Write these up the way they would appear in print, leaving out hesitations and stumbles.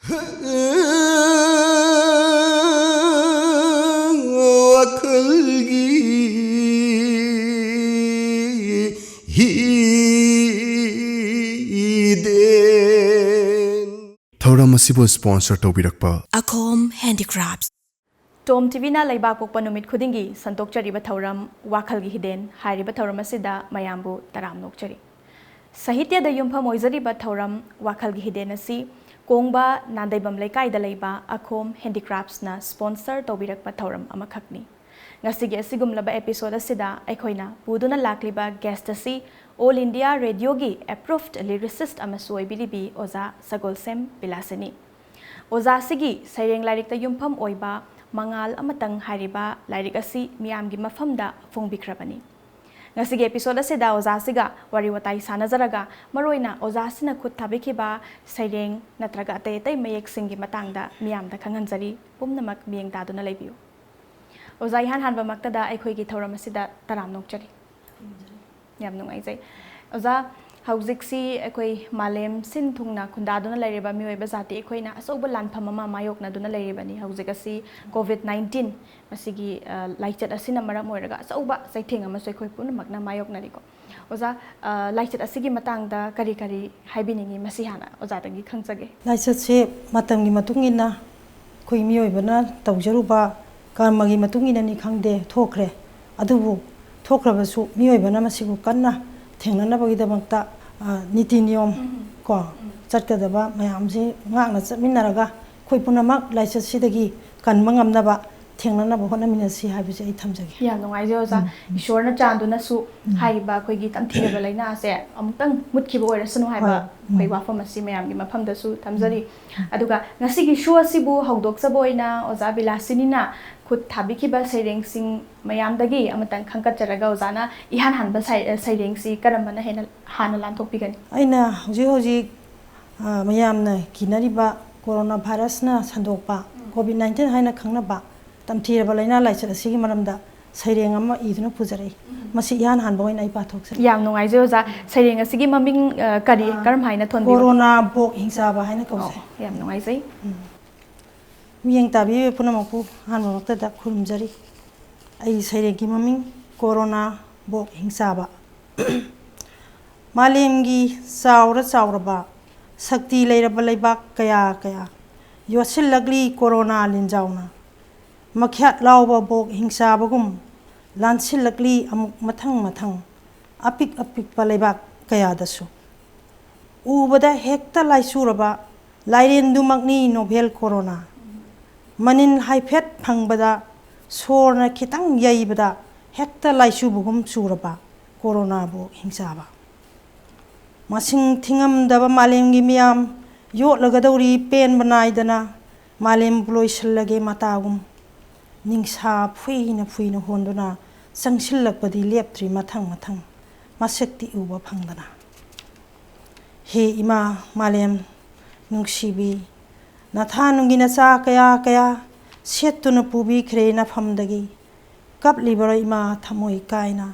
Wakhalgi Hiden Thauram asibu sponsor tobirakpa Akom Handicrafts TOMTV na laibak pokpa numit khudingi santokchariba thauram Wakhalgi Hiden hairiba thauram asida mayambu taram nokchari Sahitya da yumpham oizariba thauram Wakhalgi Hiden asi Kongba Nandaibam Laikai Laiba Akom Handicrafts na sponsor tobirakpa thauram amakhakni ngasigi asigumlaba episode asida aikhoina puduna lakliba guest asi All India Radio gi approved lyricist amasu oibiribi oza Sagolshem Bilashini oza sigi saireng lairik ta yumpham oiba mangal amatang hariba lairik asi miyamgi mafamda phongbikrabani ngasigi episode asida oza siga wari watai sanazaraga maroina oza sina khut thabikiba saireng natraga atay atay mayek singi matangda miyamda khanganjari pumnamak miyeng daduna laibiu oza ihan hanba maktada aikhoigi thauram asida taram nokchari yam nungaijai oza haujiksi aikoi malem sin thungna khundaduna lairiba miyoiba jati aikoina asoba lanpham ama mayokna duna lairibani haujikasi COVID-19 masigi laichat asina maram oiraga asoba saitheng ama soikhoi punamakna mayokna riko oza laichat asigi matangda kari kari haibiningi masi hana oza tangi khangjage laichat se matamgi matungina khoi miyoibana tawjaruba karmagi matungina ni khangde thokre adubu thokrabasu miyoibana masigu kanna thengnanabagidamakta niti niyom ko chatkadaba mayamsi ngakna chaminaraga khoi punamak laichat sidagi kanma ngamnaba thengnanaba honaminasi habise ai thamjage ya nungai oza ishorna chanduna su haiba khoigi tamthiraba laina ase amutang mutkiba oirasanu haiba khoi wafam asi mayamgi mafamda su thamjari aduga ngasigi show asibu haudoksaboina oza Bilashini na khut thabikiba saireng sing mayamdagi amatang khangkatjaraga ozana ihan hanba saireng si karambana hena hana lanthokpigani aina hoji mayamna kinariba corona virus na sandokpa COVID-19 haina khangnaba tamthiraba laina laichat asigi maramda saireng ama iduna pujari masi ihan hanba oina ai pathokse yam nungai oza saireng asigi maming kari karam haina thonbi corona bok hingsaba haina kause yam nungai jai miyeng tabi punamaku hanba maktada khurumjari ai sairengki maming corona bok hingsaba malemgi sauraba sakti leiraba leibak kaya yosilagli corona linjauna makhyat lauba bok hingsabagum lansilagli amuk mathang apik paleibak kaya dasu ubada hekta laisuraba lairendumakni novel corona manin haifet phangbada sorna khitang yaibada hekta laisubugum suraba corona bo hingsaba masing thingamdaba malemgi miyam yotlagadauri pen banaidana malem bloisalage matagum ningsha phuina honduna sangsilakpadi leptri mathang masakti uba phangdana he ima malem nungsibi nathanungi nacha kaya setuna pubi khrena phamdagi kaplibara ima thamoi kaina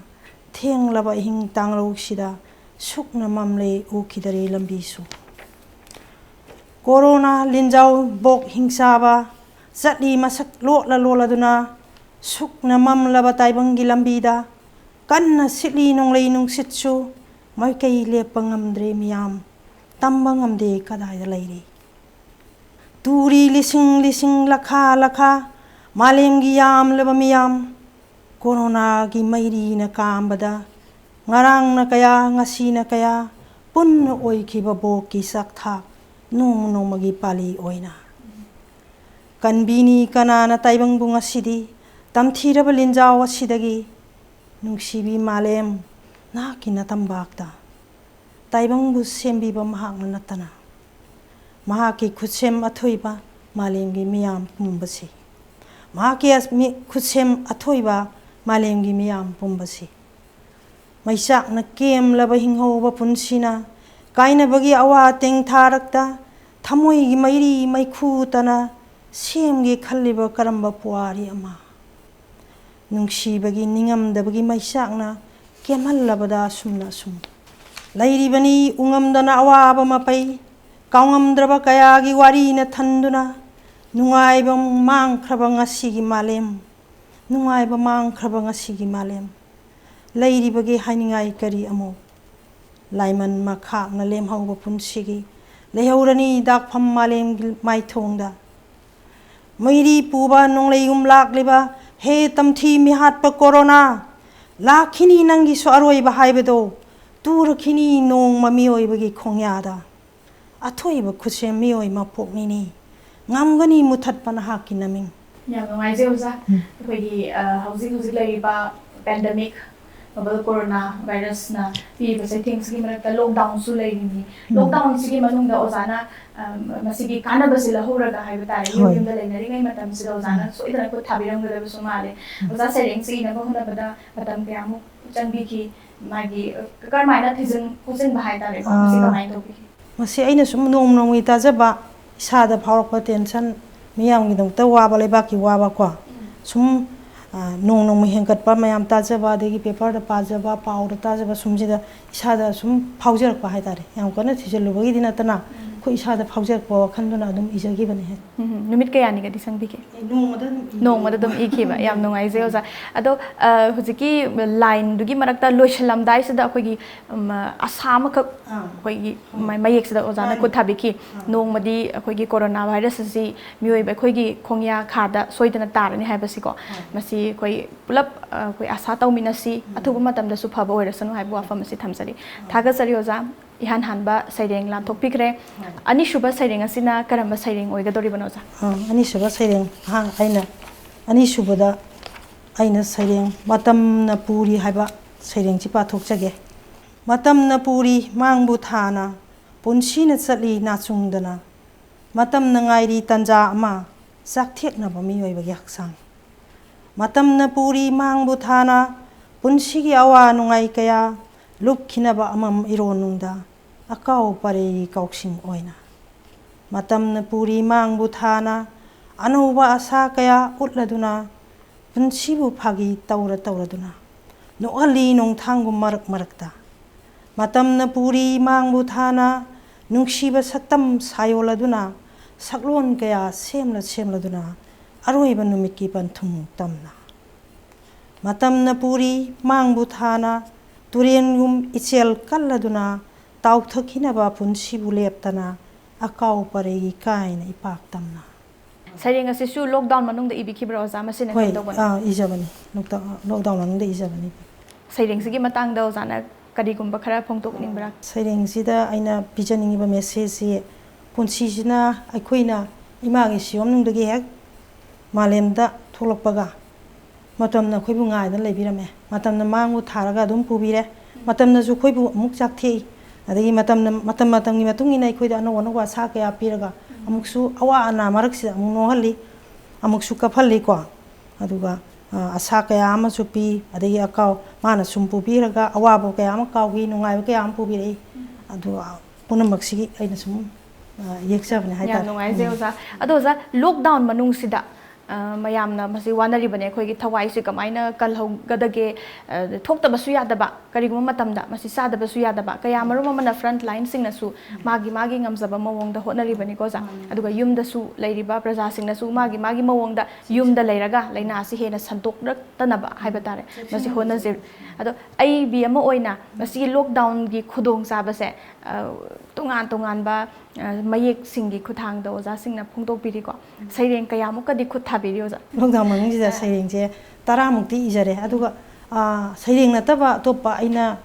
thenglaba hing tanglo sida sukna mamle ukidare lambisu corona linjau bok hingsaba zatli masak lola duna sukna mamlaba taibangi lambida kanna sitli nonglei nungsitsu maikai lepangamdre miyam tambangamde kadaya lairi turi lising lakha malemgi yam leba miyam corona gi mairi na kambada ngarang na kaya ngasi na kaya punna oikhiba boki sakthak nongmagi pali oina kanbini kanana taibang bunga sidi tamthiraba linjaw asidagi nungsibi malem nakina tambakta taibang bu sembiba mahakna natana mahaki khutsem athoiba malemgi miyam pumbasi mahaki khutsem athoiba malemgi miyam pumbasi maisak na kem laba hinghoba punsina kaina bagi awa teng tharakta thamoi gi mairi maikhu tana semgi khalliba karamba puari ama nungsi bagi ningam dabagi maisak na kemallabada sumna sum lairi bani ungam dana awa ba mapai Kaungamdraba kayagi wari na thanduna nungaibam mangkraba ngasigi malem nungaiba mangkraba ngasigi malem leiribagi hainingai kari amo laiman makha na lemhauba punsigi lehaurani dakpham malem maithongda mairi puba nongleigum lakliba he tamthi mihatpa corona lakhini nangi so aroiba haibado turakini nong mamioi khongyada athoiba khusem mioi mapoknini ngamgani muthatpana hakinaming ya ngai oza khoi housing laiba pandemic novel corona virus na pi ba things gi marak lockdown su laini lockdown sigi manungda ozana masigi kana basila horaga haiba tare yum da lainari ngai matam sida ozana so idana ko thabiram gada bu sumale oza sereng sigi na ko hona bada matam kyamu changbi ki magi karmaina thizin kusin bahai tare ko masi kamai to bi masi aina sum nom nom ita jaba sada phawrak tension miyam gi dong ta waba leba ki waba ko sum nong nong hengkat pa mayam tajaba degi paper da pajaba powder tajaba sumjida isada sum phawjar pa haitare yam kana thijelu bagi dina tana ko isada phawjar pa khanduna dum ijagi bane he numit kaya ni ga disang bike nong mada dum ikhiba yam nongai je oza ado hujiki line dugi marakta loishalam dai sida khogi asama ka khogi mayek sida oza na ko thabiki nong madi khogi corona virus si mioi ba khogi khongya khada soidana tarani haibasi ko masi khoi pulap khoi asa tauminasi athuba matam da su phaba oirasanu haibu afam si thamsari thaga sari oza ihan hanba saireng lam thokpikre ani shuba saireng asina karamba saireng oigadori banoza ani shuba saireng ha aina ani shubada aina saireng matam na puri haiba saireng chi pa thokjage matam na puri mangbu thana punsi na chali na chungdana matam na ngairi tanja ama sakthek na bami oibagi haksang matam na puri mangbu thana punsi gi awa nungai kaya lupkhina ba amam ironungda akau pare kauksing oina matam na puri mangbu thana anauba asa kaya utladuna punsibu phagi tauraduna no ali nong thangu marakta matam na puri mangbu thana nungsiba saktam sayoladuna saklon kaya semladuna aroiba numiki panthum tamna matam na puri mangbu thana turen gum ichel kalladuna tauthakina ba punsibu leptana akau paregi kaina ipak tamna saireng asi su lockdown manung da ibiki bro za masina hoi do ban ijabani lockdown manung da ijabani saireng sigi matang da ozana kadi gumba khara phongtok ningbra saireng sida aina pijaningi ba message si punsi sina aikoina imagi siom nung dagi hek malemda tholokpaga matamna khoibu ngai da leibirame matamna mangu tharaga dum pubire matamna ju khoibu amuk chak thei adagi matamgi matungi khoida no wa sa kaya piraga amuksu awa ana maraksi amuk nohalli amuksu kaphalli ko aduga asa kaya ama supi adagi akaw mana sumpu piraga awa bo kaya ama kawgi nungai kaya am pubire adu punamaksi aina sum yeksabne haita ya nungai je oza ado oza lockdown manung sida mayamna masi wanari bane khoi thawai si kamaina kalhau gadage thokta basu yadaba kariguma matamda masi sada basu yadaba kaya marum mana front line sing nasu magi ngamjaba mawongda honari bane ko za aduga yumda su leiriba praja sing nasu magi mawongda yumda leiraga laina si hena santok tanaba haiba tare masi hona je ado ai bi ama oina masi lockdown gi khudong sabase tongan ba mayek singi khuthang da oza singna phongtok piri ko saireng kaya mukka di khut thabiri oza lockdown mangi jida saireng je 10 mukti ijare aduga saireng nataba topa aina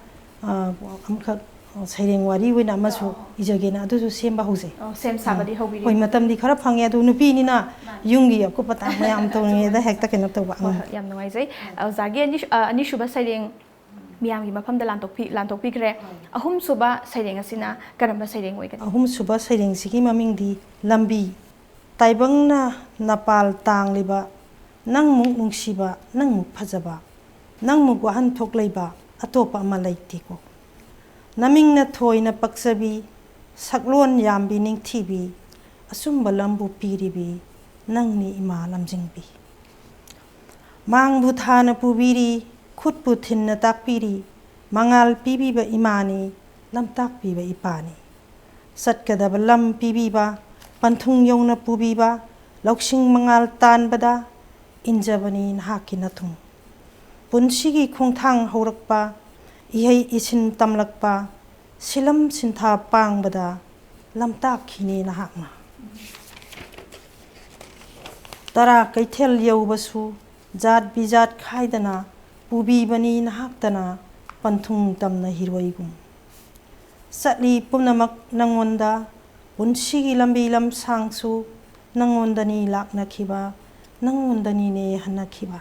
amkha saireng wari wina masu ijagena adusu semba hose sem sabadi hobiri hoi matam di khara phange adu nupi ni na yungi ko pata mayam tawne da hekta kena tawba yam ngai jai zagi ani shuba saireng miam gi mafam da lantokpi kre ahum suba saireng asina karamba saireng oigani ahum suba saireng sigi maming di lambi taibangna napal tangliba nangmuk nungsiba nangmuk phajaba nangmuk wahan thokleiba atopa ama leitiko namingna thoina paksabi saklon yambi ningthibi asumba lambu piribi nangni ima lamjingbi mangbu thana pubiri khutpu thinna takpiri mangal pibiba imani lamtak piba ipani ꯆꯠꯀꯗꯕ ꯂꯝ ꯄꯤꯕꯤꯕ ꯄꯟꯊꯨꯡ ꯌꯧꯅ ꯄꯨꯕꯤꯕ ꯂꯧꯁꯤꯡ ꯃꯉꯥꯜ ꯇꯥꯟꯕꯗ ꯏꯟꯖꯕꯅꯤ ꯅꯍꯥꯛꯀꯤ ꯅꯊꯨꯡ ꯄꯨꯟꯁꯤꯒꯤ ꯈꯣꯡꯊꯥꯡ ꯍꯧꯔꯛꯄ ꯏꯍꯩ ꯏꯁꯤꯟ ꯇꯝꯂꯛꯄ ꯁꯤꯂꯝ ꯁꯤꯟꯊꯥ ꯄꯥꯡꯕꯗ ꯂꯝꯇꯥꯛꯈꯤꯅꯤ ꯅꯍꯥꯛꯅ ꯇꯔꯥ ꯀꯩꯊꯦꯜ ꯌꯧꯕꯁꯨ ꯖꯥꯠ ꯕꯤꯖꯥꯠ ꯈꯥꯏꯗꯅ ꯄꯨꯕꯤꯕꯅꯤ ꯅꯍꯥꯛꯇꯅ ꯄꯟꯊꯨꯡ ꯇꯝꯅ ꯍꯤꯔꯣꯏꯒꯨꯝ ꯆꯠꯂꯤ ꯄꯨꯝꯅꯃꯛ ꯅꯪꯉꯣꯟꯗ ꯄꯨꯟꯁꯤꯒꯤ ꯂꯝꯕꯤ ꯂꯝꯁꯥꯡꯁꯨ ꯅꯪꯉꯣꯟꯗꯅꯤ ꯂꯥꯛꯅꯈꯤꯕ ꯅꯪꯉꯣꯟꯗꯅꯤꯅꯦ ꯍꯟꯅꯈꯤꯕ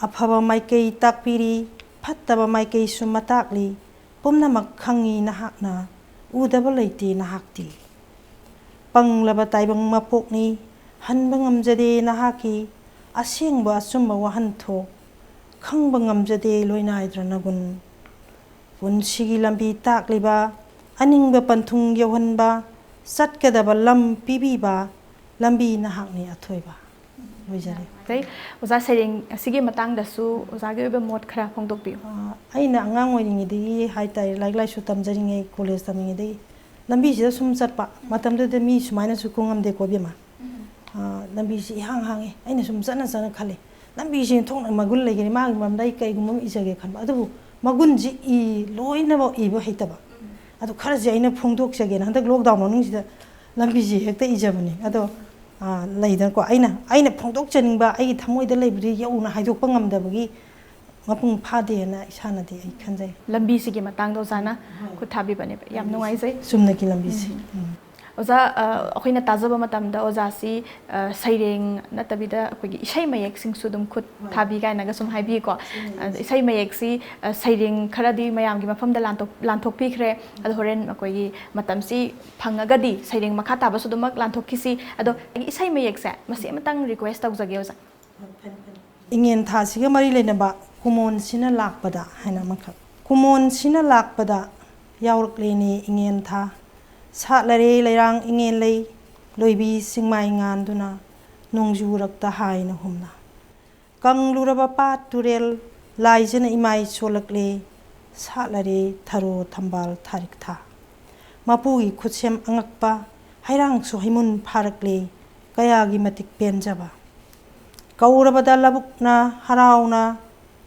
ꯑꯐꯕ ꯃꯥꯏꯀꯩ ꯇꯥꯛꯄꯤꯔꯤ ꯐꯠꯇꯕ ꯃꯥꯏꯀꯩꯁꯨ ꯃꯇꯥꯛꯂꯤ ꯄꯨꯝꯅꯃꯛ ꯈꯪꯉꯤ ꯅꯍꯥꯛꯅ ꯎꯗꯕ ꯂꯩꯇꯦ ꯅꯍꯥꯛꯇꯤ ꯄꯪꯂꯕ ꯇꯥꯏꯕꯪ ꯃꯄꯣꯛꯅꯤ ꯍꯟꯕ ꯉꯝꯖꯗꯦ ꯅꯍꯥꯛꯀꯤ ꯑꯁꯦꯡꯕ ꯑꯆꯨꯝꯕ ꯋꯥꯍꯟꯊꯣꯛ ꯈꯪꯕ ꯉꯝꯖꯗꯦ ꯂꯣꯏꯅꯥꯏꯗ꯭ꯔ ꯅꯒꯨꯟ ꯄꯨꯟꯁꯤꯒꯤ ꯂꯝꯕꯤ ꯇꯥꯛꯂꯤꯕ ꯑꯅꯤꯡꯕ ꯄꯟꯊꯨꯡ ꯌꯧꯍꯟꯕ ꯆꯠꯀꯗꯕ ꯂꯝ ꯄꯤꯕꯤꯕ ꯂꯝꯕꯤ ꯅꯍꯥꯛꯅꯤ ꯑꯊꯣꯏꯕ ꯂꯣꯏꯖꯔꯦ ꯑꯣꯖꯥ ꯁꯩꯔꯦꯡ ꯑꯁꯤꯒꯤ ꯃꯇꯥꯡꯗꯁꯨ ꯑꯣꯖꯥꯒꯤ ꯑꯣꯏꯕ ꯃꯣꯠ ꯈꯔ ꯐꯣꯡꯗꯣꯛꯄꯤꯌꯨ ꯑꯩꯅ ꯑꯉꯥꯡ ꯑꯣꯏꯔꯤꯉꯩꯗꯒꯤ ꯍꯥꯏꯇꯥꯔꯦ ꯂꯥꯏꯔꯤꯛ ꯂꯥꯏꯁꯨ ꯇꯝꯖꯔꯤꯉꯩ ꯀꯣꯂꯦꯖ ꯇꯝꯃꯤꯉꯩꯗꯒꯤ ꯂꯝꯕꯤꯁꯤꯗ ꯁꯨꯝ ꯆꯠꯄ ꯃꯇꯝꯗꯨꯗ ꯃꯤ ꯁꯨꯃꯥꯏꯅꯁꯨ ꯀꯨꯡꯉꯝꯗꯦꯀꯣ ꯏꯕꯦꯝꯃ ꯂꯝꯕꯤꯁꯤ ꯏꯍꯥꯡ ꯍꯥꯡꯉꯦ ꯑꯩꯅ ꯁꯨꯝ ꯆꯠꯅ ꯈꯜꯂꯤ ꯂꯝꯕꯤꯁꯤ ꯊꯣꯛꯅ ꯃꯒꯨꯟ ꯂꯩꯒꯅꯤ ꯃꯥꯒꯤ ꯃꯔꯝꯗ ꯑꯩ ꯀꯩꯒꯨꯝꯕ ꯑꯃ ꯏꯖꯒꯦ ꯈꯟꯕ ꯑꯗꯨꯕꯨ ꯃꯒꯨꯟꯁꯤ ꯂꯣꯏꯅꯃꯛ ꯏꯕ ꯍꯩꯇꯕ ꯑꯗꯨ ꯈꯔꯁꯦ ꯑꯩꯅ ꯐꯣꯡꯗꯣꯛꯆꯒꯦꯅ ꯍꯟꯗꯛ ꯂꯣꯛꯗꯥꯎꯟ ꯃꯅꯨꯡꯁꯤꯗ ꯂꯝꯕꯤꯁꯤ ꯍꯦꯛꯇ ꯏꯖꯕꯅꯤ ꯑꯗꯣ ꯂꯩꯗꯅꯀꯣ ꯑꯩꯅ ꯐꯣꯡꯗꯣꯛꯆꯅꯤꯡꯕ ꯑꯩꯒꯤ ꯊꯃꯣꯏꯗ ꯂꯩꯕꯗꯨ ꯌꯧꯅ ꯍꯥꯏꯗꯣꯛꯄ ꯉꯝꯗꯕꯒꯤ ꯃꯄꯨꯡ ꯐꯥꯗꯦꯅ ꯏꯁꯥꯅꯗꯤ ꯑꯩ ꯈꯟꯖꯩ ꯂꯝꯕꯤꯁꯤꯒꯤ ꯃꯇꯥꯡꯗ ꯑꯣꯖꯥꯅ ꯈꯨꯠ ꯊꯥꯕꯤꯕꯅꯦꯕ ꯌꯥꯝ ꯅꯨꯡꯉꯥꯏꯖꯩ ꯆꯨꯝꯅꯒꯤ ꯂꯝꯕꯤꯁꯤ ꯑꯣꯖꯥ ꯑꯩꯈꯣꯏꯅ ꯇꯥꯖꯕ ꯃꯇꯝꯗ ꯑꯣꯖꯥꯁꯤ ꯁꯩꯔꯦꯡ ꯅꯠꯇꯕꯤꯗ ꯑꯩꯈꯣꯏꯒꯤ ꯏꯁꯩ ꯃꯌꯦꯛꯁꯤꯡꯁꯨ ꯑꯗꯨꯝ ꯈꯨꯠ ꯊꯥꯕꯤ ꯀꯥꯏꯅꯒ ꯁꯨꯝ ꯍꯥꯏꯕꯤꯀꯣ ꯏꯁꯩ ꯃꯌꯦꯛꯁꯤ ꯁꯩꯔꯦꯡ ꯈꯔꯗꯤ ꯃꯌꯥꯝꯒꯤ ꯃꯐꯝꯗ ꯂꯥꯟꯊꯣꯛꯄꯤꯈ꯭रे ꯑꯗꯣ ꯍꯣꯔꯦꯟ ꯑꯩꯈꯣꯏꯒꯤ ꯃꯇꯝꯁꯤ ꯐꯪꯉꯒꯗꯤ ꯁꯩꯔꯦꯡ ꯃꯈꯥ ꯇꯥꯕꯁꯨ ꯑꯗꯨꯃꯛ ꯂꯥꯟꯊꯣꯛꯈꯤꯁꯤ ꯑꯗꯣ ꯏꯁꯩ ꯃꯌꯦꯛꯁꯦ ꯃꯁꯤ ꯑꯃꯇꯪ ꯔꯤꯀ꯭ꯋꯦꯁ ꯇꯧꯖꯒꯦ ꯑꯣꯖꯥ ꯏꯉꯦꯟ ꯊꯥꯁꯤꯒ ꯃꯔꯤ ꯂꯩꯅꯕ ꯀꯨꯃꯣꯟꯁꯤꯅ ꯂꯥꯛꯄꯗ ꯍꯥꯏꯅ ꯑꯃꯈꯛ ꯀꯨꯃꯣꯟꯁꯤꯅ ꯂꯥꯛꯄꯗ ꯌꯥꯎꯔꯛꯂꯦꯅꯦ ꯏꯉꯦꯟ ꯊꯥ ꯁꯥꯠꯂꯔꯦ ꯂꯩꯔꯥꯡ ꯏꯉꯦꯟ ꯂꯩ ꯂꯣꯏꯕꯤ ꯆꯤꯡꯃꯥꯏ ꯉꯥꯟꯗꯨꯅ ꯅꯣꯡꯖꯨꯔꯛꯇ ꯍꯥꯏꯅ ꯍꯨꯝꯅ ꯀꯪꯂꯨꯔꯕ ꯄꯥꯠ ꯇꯨꯔꯦꯜ ꯂꯥꯏꯖꯅ ꯏꯃꯥꯏ ꯆꯣꯜꯂꯛꯂꯦ ꯁꯥꯠꯂꯔꯦ ꯊꯔꯣ ꯊꯝꯕꯥꯜ ꯊꯥꯔꯤꯛ ꯊꯥ ꯃꯄꯨꯒꯤ ꯈꯨꯠꯁꯦꯝ ꯑꯉꯛꯄ ꯍꯩꯔꯥꯡꯁꯨ ꯍꯩꯃꯨꯟ ꯐꯥꯔꯛꯂꯦ ꯀꯌꯥꯒꯤ ꯃꯇꯤꯛ ꯄꯦꯟꯖꯕ ꯀꯧꯔꯕꯗ ꯂꯕꯨꯛꯅ ꯍꯔꯥꯎꯅ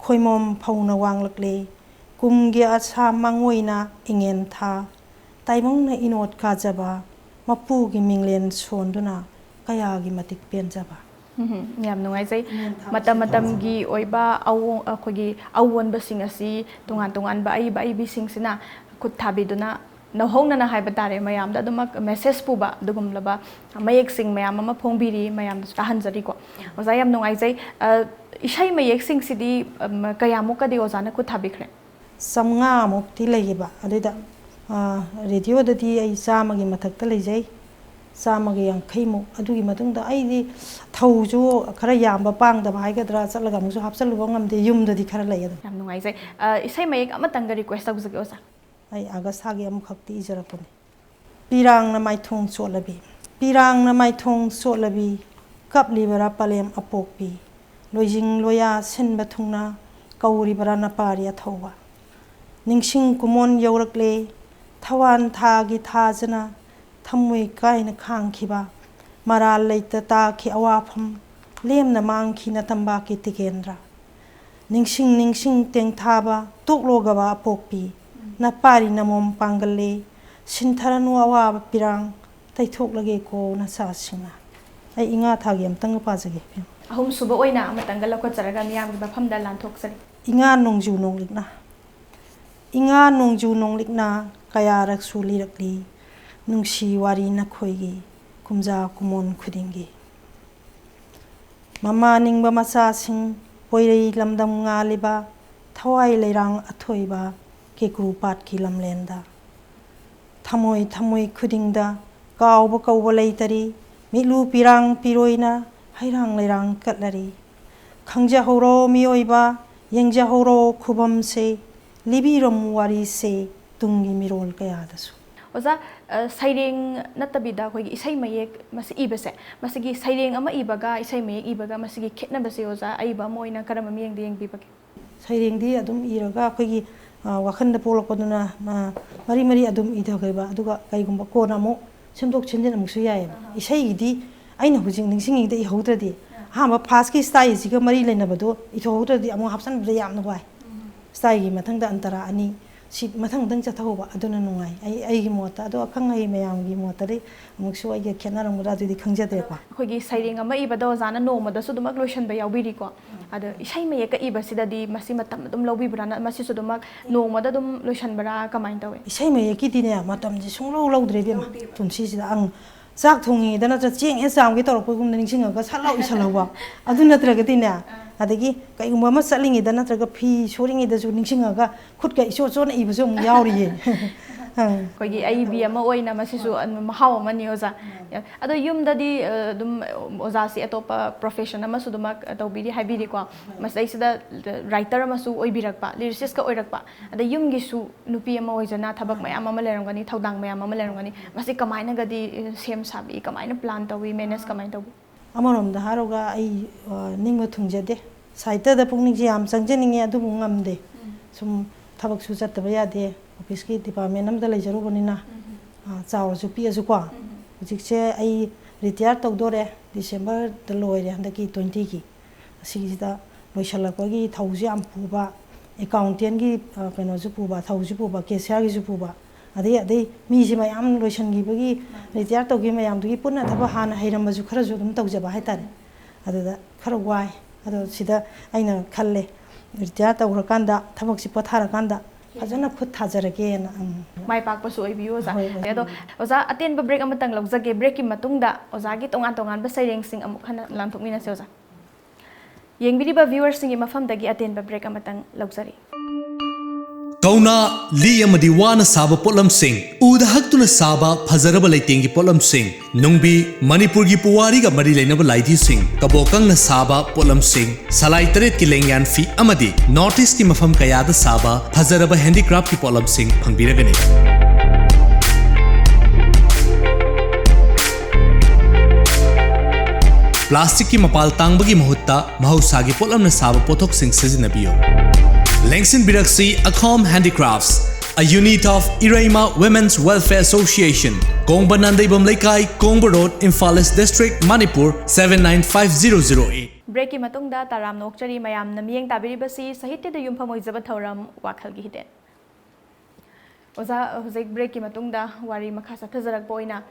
ꯈꯣꯏꯃꯣꯝ ꯐꯧꯅ ꯋꯥꯡꯂꯛꯂꯦ ꯀꯨꯝꯒꯤ ꯑꯁꯥ ꯃꯥꯡꯑꯣꯏꯅ ꯏꯉꯦꯟ ꯊꯥ ꯇꯥꯏꯕꯪꯅ ꯏꯅꯣꯠ ꯀꯥꯖꯕ ꯃꯄꯨꯒꯤ ꯃꯤꯡꯂꯦꯟ ꯁꯣꯟꯗꯨꯅ ꯀꯌꯥꯒꯤ ꯃꯇꯤꯛ ꯄꯦꯟꯖꯕ ꯌꯥꯝ ꯅꯨꯡꯉꯥꯏꯖꯩ ꯃꯇꯝ ꯃꯇꯝꯒꯤ ꯑꯣꯏꯕ ꯑꯩꯈꯣꯏꯒꯤ ꯑꯑꯣꯟꯕꯁꯤꯡ ꯑꯁꯤ ꯇꯣꯉꯥꯟ ꯇꯣꯉꯥꯟꯕ ꯑꯏꯕ ꯑꯏꯕꯤꯁꯤꯡꯁꯤꯅ ꯈꯨꯠ ꯊꯥꯕꯤꯗꯨꯅ ꯅꯧꯍꯧꯅꯅ ꯍꯥꯏꯕ ꯇꯥꯔꯦ ꯃꯌꯥꯝꯗ ꯑꯗꯨꯃꯛ ꯃꯦꯁꯦꯖ ꯄꯨꯕ ꯑꯗꯨꯒꯨꯝꯂꯕ ꯃꯌꯦꯛꯁꯤꯡ ꯃꯌꯥꯝ ꯑꯃ ꯐꯣꯡꯕꯤꯔꯤ ꯃꯌꯥꯝꯗꯁꯨ ꯇꯥꯍꯟꯖꯔꯤꯀꯣ ꯑꯣꯖꯥ ꯌꯥꯝ ꯅꯨꯡꯉꯥꯏꯖꯩ ꯏꯁꯩ ꯃꯌꯦꯛꯁꯤꯡꯁꯤꯗꯤ ꯀꯌꯥꯃꯨꯛꯀꯗꯤ ꯑꯣꯖꯥꯅ ꯈꯨꯠ ꯊꯥꯕꯤꯈ꯭ꯔꯦ 150ꯃꯨꯛꯇꯤ ꯂꯩꯌꯦꯕ ꯑꯗꯨꯗ ꯔꯦꯗꯤꯑꯣꯗꯗꯤ ꯑꯩ 100ꯒꯤ ꯃꯊꯛꯇ ꯂꯩꯖꯩ 150ꯃꯨꯛ ꯑꯗꯨꯒꯤ ꯃꯇꯨꯡꯗ ꯑꯩꯗꯤ ꯊꯧꯁꯨ ꯈꯔ ꯌꯥꯝꯕ ꯄꯥꯡꯗꯕ ꯍꯥꯏꯒꯗ꯭ꯔꯥ ꯆꯠꯂꯒ ꯑꯃꯨꯛꯁꯨ ꯍꯥꯞꯆꯜꯂꯨꯕ ꯉꯝꯗꯦ ꯌꯨꯝꯗꯗꯤ ꯈꯔ ꯂꯩ ꯑꯗꯨꯝ ꯌꯥꯝ ꯅꯨꯡꯉꯥꯏꯖꯩ ꯏꯁꯩ ꯃꯌꯦꯛ ꯑꯃꯇꯪꯒ ꯔꯤꯀ꯭ꯋꯦꯁ ꯇꯧꯖꯒꯦ ꯑꯣꯖꯥ ꯑꯩ ꯑꯥꯒꯁ ꯊꯥꯒꯤ ꯑꯃꯈꯛꯇꯤ ꯏꯖꯔꯛꯄꯅꯤ ꯄꯤꯔꯥꯡꯅ ꯃꯥꯏꯊꯣꯡ ꯆꯣꯠꯂꯕꯤ ꯄꯤꯔꯥꯡꯅ ꯃꯥꯏꯊꯣꯡ ꯆꯣꯠꯂꯕꯤ ꯀꯞꯂꯤꯕꯔꯥ ꯄꯂꯦꯝ ꯑꯄꯣꯛꯄꯤ ꯂꯣꯏꯖꯤꯡ ꯂꯣꯌꯥ ꯁꯤꯟꯕ ꯊꯨꯡꯅ ꯀꯧꯔꯤꯕꯔꯥ ꯅꯄꯥꯔꯤ ꯑꯊꯧꯕ ꯅꯤꯡꯁꯤꯡ ꯀꯨꯃꯣꯟ ꯌꯧꯔꯛꯂꯦ ꯊꯋꯥꯟ ꯊꯥꯒꯤ ꯊꯥꯖꯅ ꯊꯃꯣꯏ ꯀꯥꯏꯅ ꯈꯥꯡꯈꯤꯕ ꯃꯔꯥꯜ ꯂꯩꯇ ꯇꯥꯈꯤ ꯑꯋꯥꯐꯝ ꯂꯦꯝꯅ ꯃꯥꯡꯈꯤ ꯅꯇꯝꯕꯥꯛꯀꯤ ꯇꯤꯀꯦꯟꯗ꯭ꯔ ꯅꯤꯡꯁꯤꯡ ꯅꯤꯡꯁꯤꯡ ꯇꯦꯡꯊꯥꯕ ꯇꯣꯛꯂꯣꯒꯕ ꯑꯄꯣꯛꯄꯤ ꯅꯄꯥꯔꯤ ꯅꯃꯣꯝ ꯄꯥꯡꯒꯜꯂꯦ ꯁꯤꯟꯊꯔꯅꯨ ꯑꯋꯥꯕ ꯄꯤꯔꯥꯡ ꯇꯩꯊꯣꯛꯂꯒꯦꯀꯣ ꯅꯆꯥꯁꯤꯡꯅ ꯑꯩ ꯏꯉꯥ ꯊꯥꯒꯤ ꯑꯃꯇꯪꯒ ꯄꯥꯖꯒꯦ ꯑꯍꯨꯝꯁꯨꯕ ꯑꯣꯏꯅ ꯑꯃꯇꯪꯒ ꯂꯧꯈꯠꯆꯔꯒ ꯃꯤꯌꯥꯝꯒꯤ ꯃꯐꯝꯗ ꯂꯥꯟꯊꯣꯛꯆꯔꯤ ꯏꯉꯥ ꯅꯣꯡꯖꯨ ꯅꯣꯡꯂꯤꯛꯅ ꯏꯉꯥ ꯅꯣꯡꯖꯨ ꯅꯣꯡꯂꯤꯛꯅ ꯀꯌꯥꯔꯛꯁꯨ ꯂꯤꯔꯛꯂꯤ ꯅꯨꯡꯁꯤ ꯋꯥꯔꯤ ꯅꯈꯣꯏꯒꯤ ꯀꯨꯝꯖꯥ ꯀꯨꯃꯣꯟ ꯈꯨꯗꯤꯡꯒꯤ ꯃꯃꯥ ꯅꯤꯡꯕ ꯃꯆꯥꯁꯤꯡ ꯄꯣꯏꯔꯩ ꯂꯝꯗꯝ ꯉꯥꯜꯂꯤꯕ ꯊꯋꯥꯏ ꯂꯩꯔꯥꯡ ꯑꯊꯣꯏꯕ ꯀꯦꯀ꯭ꯔꯨ ꯄꯥꯠꯀꯤ ꯂꯝꯂꯦꯟꯗ ꯊꯃꯣꯏ ꯊꯃꯣꯏ ꯈꯨꯗꯤꯡꯗ ꯀꯥꯎꯕ ꯀꯧꯕ ꯂꯩꯇꯔꯤ ꯃꯤꯠꯂꯨ ꯄꯤꯔꯥꯡ ꯄꯤꯔꯣꯏꯅ ꯍꯩꯔꯥꯡ ꯂꯩꯔꯥꯡ ꯀꯠꯂꯔꯤ ꯈꯪꯖꯍꯧꯔꯣ ꯃꯤꯑꯣꯏꯕ ꯌꯦꯡꯖꯍꯧꯔꯣ ꯈꯨꯕꯝꯁꯦ ꯂꯤꯕꯤꯔꯝꯃꯨ ꯋꯥꯔꯤꯁꯦ ꯇꯨꯡꯒꯤ ꯃꯤꯔꯣꯜ ꯀꯌꯥꯗꯁꯨ ꯑꯣꯖꯥ ꯁꯩꯔꯦꯡ ꯅꯠꯇꯕꯤꯗ ꯑꯩꯈꯣꯏꯒꯤ ꯏꯁꯩ ꯃꯌꯦꯛ ꯃꯁꯤ ꯏꯕꯁꯦ ꯃꯁꯤꯒꯤ ꯁꯩꯔꯦꯡ ꯑꯃ ꯏꯕꯒ ꯏꯁꯩ ꯃꯌꯦꯛ ꯏꯕꯒ ꯃꯁꯤꯒꯤ ꯈꯦꯠꯅꯕꯁꯦ ꯑꯣꯖꯥ ꯑꯏꯕ ꯑꯃ ꯑꯣꯏꯅ ꯀꯔꯝꯕ ꯃꯤꯠꯌꯦꯡꯗ ꯌꯦꯡꯕꯤꯕꯒꯦ ꯁꯩꯔꯦꯡꯗꯤ ꯑꯗꯨꯝ ꯏꯔꯒ ꯑꯩꯈꯣꯏꯒꯤ wakhal polakpaduna mari mari adum idhagriba aduga kaigumba kona amu semdok chinjin amuksu yae isai gidi aina hujing ningsing ida ihaudradi hama fast ki style siga mari leinabado ihaudradi amu hapsan bda yamna bai style gi mathangda antara ani si mathang dang chathoba aduna nungai ai gi mota ado akhang ai mayam gi mota ri amuksu ai ge khenarang mura dudi khangjade ko khogi sairing ama ibado zana nomada su dumak lotion ba yawbiri ko ada isai me ka iba sidadi masi matam dum lobi brana masi su dumak nomada dum lotion bara kamain tawe isai me ki dine matam ji sunglo lodre bi tumsi sida ang sak thongi dana cha cheng exam gi torok pugum ningsinga ga salau isalawa adu natra ga dine adagi kai gumba ma salingi dana tra ga phi soringi da ju ningsinga ga khut ga iso chona ibu ju yauri ye khogi ai bi ama oina masi su mahaw mani oza ado yum dadi dum oza si atopa profession ama su dumak tawbiri habiri ko masai sida writer ama su oibirakpa lyricist ka oirakpa ada yum gi su nupi ama oijana thabak mayam ama lerangani thodang mayam ama lerangani masi kamaina gadi sem sabi kamaina plan tawi manage kamaina tawi amarom da haroga ai ningma thungjade saita da pungning ji am changjeninge adu ngamde sum thabak su chatba yade office ki department am da leijaru banina chaw su pi asu kwa jikse ai retire tawdore December da loire handaki 20 ki sigida loishala ko gi thauji am puba accountant gi kano ju puba thauji puba cashier gi ju puba ade mi ji mayam loishan gi bagi retire tawgi mayam gi punna thaba hana hairam ju khara ju dum tawjaba haitare adada khara wai ado sida aina khalle retire tawra kanda thabak si pathara kanda fajana khut thajarage na mai pak pasu oibiyo za ado oza aten ba break amatang lawjage break ki matungda oza gi tongan tongan ba saireng sing amuk khana lanthokmina se oza yengbiri ba viewers sing mafam dagi aten ba break amatang lawjari Kauna li amadi wana saba potlam sing uda haktuna saba phazaraba leitengi potlam sing nungbi Manipur gi puwari ga mari leinaba laidi sing kabokang na saba potlam sing salai taret ki lengyan fi amadi notice ki mafam kayada saba phazaraba handicraft ki potlam sing phangbiragani plastic ki mapal tangbagi mahutta mahusagi potlam na saba pothok sing sijinabiyo Lengsin Biraksi Akhom Handicrafts, a unit of Iraima Women's Welfare Association, Kongba Nandaibam Laikai, Kongba Road, Imphal District, Manipur 795008. break ki matungda taram nokchari mayam namiyeng tabiribasi sahitya da yumpham oijaba thoram wakhal gi hiden oza hojek break ki matungda wari makha sathajarak poina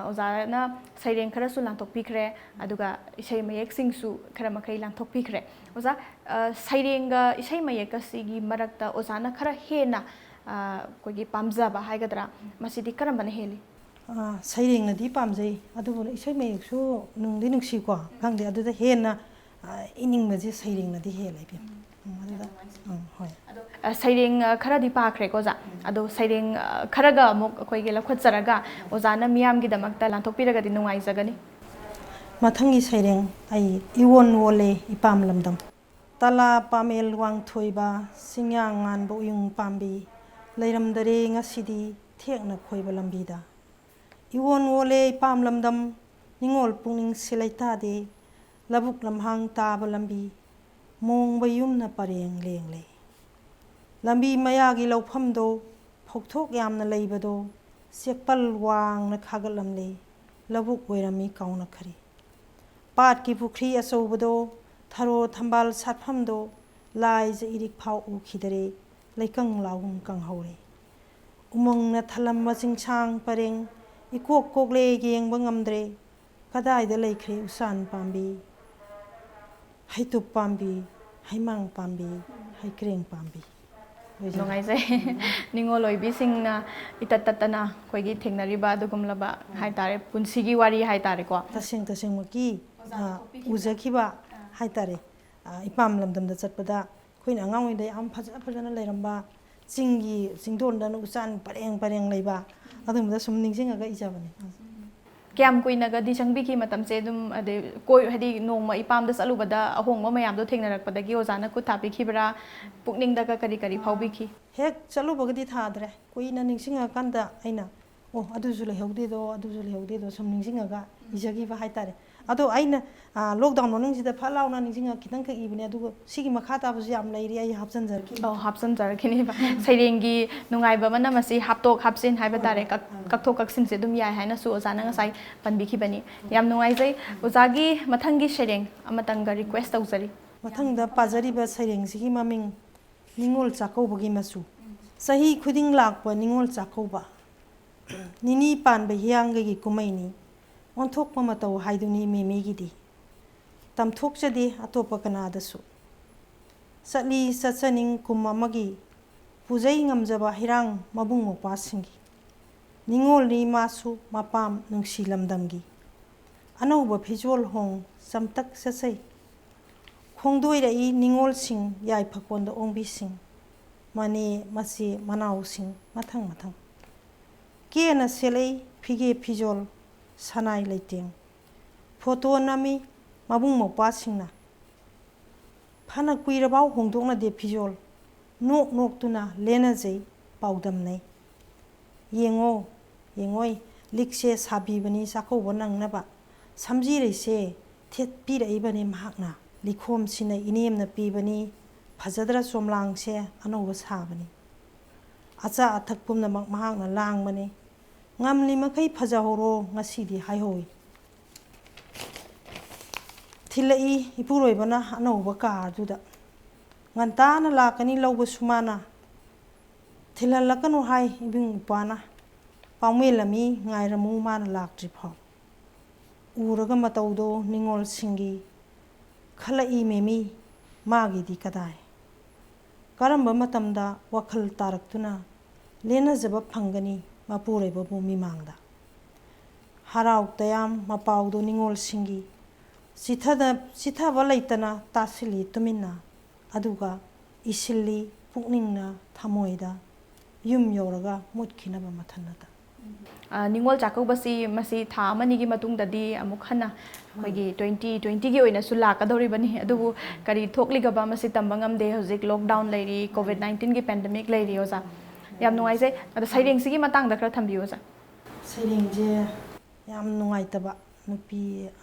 oza na saireng khara su lantok pikre aduga isai mayek singsu khara makai lantok pikre oza sairenga isai mayek asigi marakta oza na khara hena kogi pamjaba haigadra masidi karambana heli saireng na di pamjai adubu isai mayek su nungdi nungsi ko khangde aduda hena ining maji saireng na di helai bi aduda hoi saireng khara di pakre ko za ado saireng khara ga mok koi ge lakhot charaga ozana miyam gi damakta lanthok piraga di nungai jagani mathangi saireng ai iwon wole ipam lamdam tala pamel wang thoiba singyang ngan bo yung pambi leiram dare ngasidi thekna khoiba lambida iwon wole ipam lamdam ningol pungning silaita de labuk lamhang ta ba lambi mong bayum na pareng leng le lambi mayagi lauphamdo phokthok yamna leibado sekpal wang na khagalamle labuk oirami kauna khari pat ki pukhri asobado tharo thambal satphamdo lai je irik phau ukhidare leikang laung kang hore umong na thalam machingchang pareng ikok kokle geng bangamdre kadai da leikhre usan pambi haitup pambi haimang pambi haikreng pambi nungai se ningoloi bising na itatatana koigi thengnariba dugumlaba haitare punsigi wari haitare ko taseng maki ujakhiba haitare ipam lamdam da chatpada khoina angawai da am phajana leiramba cinggi cingdon da nu san pareng leiba adum da sum ningsinga ga ijabani kyam kuina ga di changbi ki matam se dum ade koi hadi nongma ipam da salubada ahongma mayam do thengnarakpada gi ozana ku thapi khibra pukning da ka kari phaubi ki hek chalubagadi thadre koina ningsinga kanda aina o aduju lehogde do sum ningsinga ga ijagi ba haitare ꯑꯗꯣ ꯑꯩꯅ lockdown ꯃꯅꯨꯡꯁꯤꯗ ꯐꯠ ꯂꯥꯎꯅ ꯅꯤꯡꯁꯤꯡꯉ ꯈꯤꯇꯪ ꯈꯛ ꯏꯕꯅꯦ ꯑꯗꯨꯒ ꯁꯤꯒꯤ ꯃꯈꯥ ꯇꯥꯕꯁꯨ ꯌꯥꯝ ꯂꯩꯔꯤ ꯑꯩ ꯍꯥꯞꯆꯤꯟꯖꯔꯛꯈꯤ ꯍꯥꯞꯆꯤꯟꯖꯔꯛꯈꯤꯅꯦꯕ ꯁꯩꯔꯦꯡꯒꯤ ꯅꯨꯡꯉꯥꯏꯕ ꯑꯃꯅ ꯃꯁꯤ ꯍꯥꯞꯇꯣꯛ ꯍꯥꯞꯆꯤꯟ ꯍꯥꯏꯕ ꯇꯥꯔꯦ ꯀꯛꯊꯣꯛ ꯀꯛꯁꯤꯟꯁꯦ ꯑꯗꯨꯝ ꯌꯥꯏ ꯍꯥꯏꯅꯁꯨ ꯑꯣꯖꯥꯅ ꯉꯁꯥꯏ ꯄꯟꯕꯤꯈꯤꯕꯅꯤ ꯌꯥꯝ ꯅꯨꯡꯉꯥꯏꯖꯩ ꯑꯣꯖꯥꯒꯤ ꯃꯊꯪꯒꯤ ꯁꯩꯔꯦꯡ ꯑꯃꯇꯪꯒ ꯔꯤꯀ꯭ꯋꯦꯁ ꯇꯧꯖꯔꯤ ꯃꯊꯪꯗ ꯄꯥꯖꯔꯤꯕ ꯁꯩꯔꯦꯡꯁꯤꯒꯤ ꯃꯃꯤꯡ ꯅꯤꯡꯉꯣꯜ ꯆꯥꯛꯀꯧꯕꯒꯤ ꯃꯆꯨ ꯆꯍꯤ ꯈꯨꯗꯤꯡ ꯂꯥꯛꯄ ꯅꯤꯡꯉꯣꯜ ꯆꯥꯛꯀꯧꯕ ꯅꯤꯅꯤ ꯄꯥꯟꯕ ꯍꯤꯌꯥꯡꯒꯩꯒꯤ ꯀꯨꯝꯍꯩꯅꯤ ꯑꯣꯟꯊꯣꯛꯄ ꯃꯇꯧ ꯍꯥꯏꯗꯨꯅꯤ ꯃꯦꯃꯤꯒꯤꯗꯤ ꯇꯝꯊꯣꯛꯆꯗꯦ ꯑꯇꯣꯞꯄ ꯀꯅꯥꯗꯁꯨ ꯆꯠꯂꯤ ꯆꯠꯆꯅꯤꯡ ꯀꯨꯝ ꯑꯃꯒꯤ ꯄꯨꯖꯩ ꯉꯝꯖꯕ ꯍꯤꯔꯥꯡ ꯃꯕꯨꯡ ꯃꯧꯄ꯭ꯋꯥꯁꯤꯡꯒꯤ ꯅꯤꯡꯉꯣꯜꯅꯤ ꯃꯥꯁꯨ ꯃꯄꯥꯝ ꯅꯨꯡꯁꯤ ꯂꯝꯗꯝꯒꯤ ꯑꯅꯧꯕ ꯐꯤꯖꯣꯜ ꯍꯣꯡ ꯆꯝꯇꯛ ꯆꯠꯆꯩ ꯈꯣꯡꯗꯣꯏꯔꯛꯏ ꯅꯤꯡꯉꯣꯜꯁꯤꯡ ꯌꯥꯏꯐꯀꯣꯟꯗ ꯑꯣꯡꯕꯤꯁꯤꯡ ꯃꯅꯦ ꯃꯆꯦ ꯃꯅꯥꯎꯁꯤꯡ ꯃꯊꯪ ꯃꯊꯪ ꯀꯦꯅ ꯁꯦꯠꯂꯛꯏ ꯐꯤꯒꯦ ꯐꯤꯖꯣꯜ ꯁꯅꯥꯏ ꯂꯩꯇꯦꯡ ꯐꯣꯇꯣ ꯅꯝꯃꯤ ꯃꯕꯨꯡ ꯃꯧꯄ꯭ꯋꯥꯁꯤꯡꯅ ꯐꯅ ꯀꯨꯏꯔꯕꯥꯎ ꯍꯣꯡꯗꯣꯛꯅꯗꯦ ꯐꯤꯖꯣꯜ ꯅꯣꯛ ꯅꯣꯛꯇꯨꯅ ꯂꯦꯟꯅꯖꯩ ꯄꯥꯎꯗꯝꯅꯩ ꯌꯦꯡꯉꯣ ꯌꯦꯡꯉꯣꯏ ꯂꯤꯛꯁꯦ ꯁꯥꯕꯤꯕꯅꯤ ꯆꯥꯛꯀꯧꯕ ꯅꯪꯅꯕ ꯁꯝꯖꯤꯔꯩꯁꯦ ꯊꯦꯠꯄꯤꯔꯛꯏꯕꯅꯤ ꯃꯍꯥꯛꯅ ꯂꯤꯈꯣꯝꯁꯤꯅ ꯏꯅꯦꯝꯅ ꯄꯤꯕꯅꯤ ꯐꯖꯗ꯭ꯔ ꯆꯣꯝꯂꯥꯡꯁꯦ ꯑꯅꯧꯕ ꯁꯥꯕꯅꯤ ꯑꯆꯥ ꯑꯊꯛ ꯄꯨꯝꯅꯃꯛ ꯃꯍꯥꯛꯅ ꯂꯥꯡꯕꯅꯤ ꯉꯝꯂꯤ ꯃꯈꯩ ꯐꯖꯍꯧꯔꯣ ꯉꯁꯤꯗꯤ ꯍꯥꯏꯍꯧꯏ ꯊꯤꯜꯂꯛꯏ ꯏꯄꯨꯔꯣꯏꯕꯅ ꯑꯅꯧꯕ ꯀꯥꯔꯗꯨꯗ ꯉꯟꯇꯥꯅ ꯂꯥꯛꯀꯅꯤ ꯂꯧꯕꯁꯨ ꯃꯥꯅ ꯊꯤꯜꯍꯜꯂꯛꯀꯅꯨ ꯍꯥꯏ ꯏꯕꯨꯡ ꯏꯄ꯭ꯋꯥꯅ ꯄꯥꯎꯃꯦꯜꯂꯝꯃꯤ ꯉꯥꯏꯔꯝꯃꯨ ꯃꯥꯅ ꯂꯥꯛꯇ꯭ꯔꯤ ꯐꯥꯎ ꯎꯔꯒ ꯃꯇꯧꯗꯣ ꯅꯤꯡꯉꯣꯜꯁꯤꯡꯒꯤ ꯈꯜꯂꯛꯏ ꯃꯦꯃꯤ ꯃꯥꯒꯤꯗꯤ ꯀꯗꯥꯏ ꯀꯔꯝꯕ ꯃꯇꯝꯗ ꯋꯥꯈꯜ ꯇꯥꯔꯛꯇꯨꯅ ꯂꯦꯟꯅꯖꯕ ꯐꯪꯒꯅꯤ ꯃꯄꯨꯔꯣꯏꯕꯕꯨ ꯃꯤꯃꯥꯡꯗ ꯍꯔꯥꯎ ꯇꯌꯥꯝ ꯃꯄꯥꯎꯗꯣ ꯅꯤꯡꯉꯣꯜꯁꯤꯡꯒꯤ ꯆꯤꯊꯕ ꯂꯩꯇꯅ ꯇꯥꯁꯤꯜꯂꯤ ꯇꯨꯃꯤꯟꯅ ꯑꯗꯨꯒ ꯏꯁꯤꯜꯂꯤ ꯄꯨꯛꯅꯤꯡꯅ ꯊꯃꯣꯏꯗ ꯌꯨꯝ ꯌꯧꯔꯒ ꯃꯨꯠꯈꯤꯅꯕ ꯃꯊꯟꯇ ꯅꯤꯡꯉꯣꯜ ꯆꯥꯛꯀꯧꯕꯁꯤ ꯃꯁꯤ ꯊꯥ ꯑꯃꯅꯤꯒꯤ ꯃꯇꯨꯡꯗꯗꯤ ꯑꯃꯨꯛ ꯍꯟꯅ ꯑꯩꯈꯣꯏꯒꯤ 2020ꯒꯤ ꯑꯣꯏꯅꯁꯨ ꯂꯥꯛꯀꯗꯧꯔꯤꯕꯅꯤ ꯑꯗꯨꯕꯨ ꯀꯔꯤ ꯊꯣꯛꯂꯤꯒꯕ ꯃꯁꯤ ꯇꯝꯕ ꯉꯝꯗꯦ ꯍꯧꯖꯤꯛ ꯂꯣꯛꯗꯥꯎꯟ ꯂꯩꯔꯤ ꯀꯣꯚꯤꯗ-19ꯒꯤ ꯄꯦꯟꯗꯦꯃꯤꯛ ꯂꯩꯔꯤ ꯑꯣꯖꯥ ꯌꯥꯝ ꯅꯨꯡꯉꯥꯏꯖꯩ ꯑꯗꯣ ꯁꯩꯔꯦꯡꯁꯤꯒꯤ ꯃꯇꯥꯡꯗ ꯈꯔ ꯊꯝꯕꯤꯌꯨ ꯑꯣꯖꯥ ꯁꯩꯔꯦꯡꯁꯦ ꯌꯥꯝ ꯅꯨꯡꯉꯥꯏꯇꯕ ꯅꯨꯄꯤ